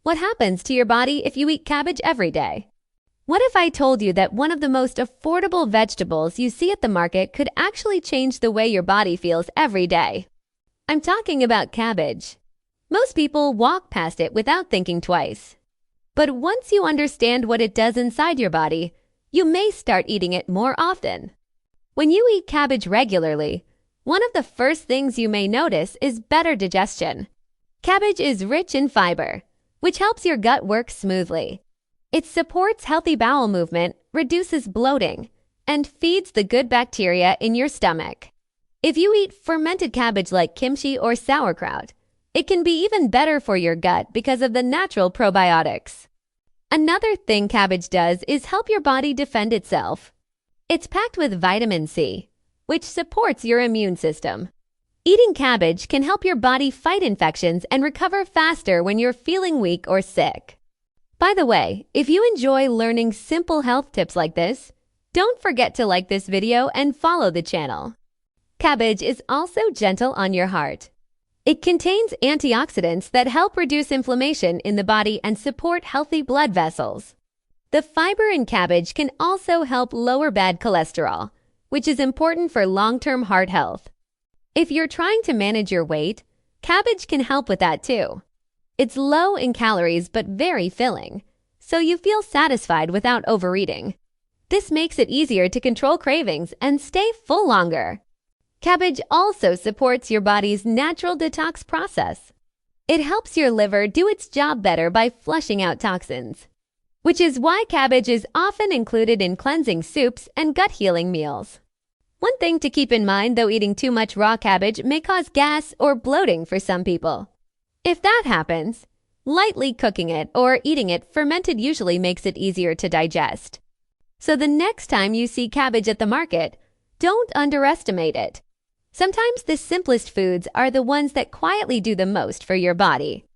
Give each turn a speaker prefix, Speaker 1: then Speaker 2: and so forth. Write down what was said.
Speaker 1: What happens to your body if you eat cabbage every day? What if I told you that one of the most affordable vegetables you see at the market could actually change the way your body feels every day? I'm talking about cabbage. Most people walk past it without thinking twice. But once you understand what it does inside your body, you may start eating it more often. When you eat cabbage regularly, one of the first things you may notice is better digestion. Cabbage is rich in fiber, which helps your gut work smoothly. It supports healthy bowel movement, reduces bloating, and feeds the good bacteria in your stomach. If you eat fermented cabbage like kimchi or sauerkraut, it can be even better for your gut because of the natural probiotics. Another thing cabbage does is help your body defend itself. It's packed with vitamin C, which supports your immune system. Eating cabbage can help your body fight infections and recover faster when you're feeling weak or sick. By the way, if you enjoy learning simple health tips like this, don't forget to like this video and follow the channel. Cabbage is also gentle on your heart. It contains antioxidants that help reduce inflammation in the body and support healthy blood vessels. The fiber in cabbage can also help lower bad cholesterol, which is important for long-term heart health. If you're trying to manage your weight, cabbage can help with that too. It's low in calories but very filling, so you feel satisfied without overeating. This makes it easier to control cravings and stay full longer. Cabbage also supports your body's natural detox process. It helps your liver do its job better by flushing out toxins, which is why cabbage is often included in cleansing soups and gut-healing meals. One thing to keep in mind, though, eating too much raw cabbage may cause gas or bloating for some people. If that happens, lightly cooking it or eating it fermented usually makes it easier to digest. So the next time you see cabbage at the market, don't underestimate it. Sometimes the simplest foods are the ones that quietly do the most for your body.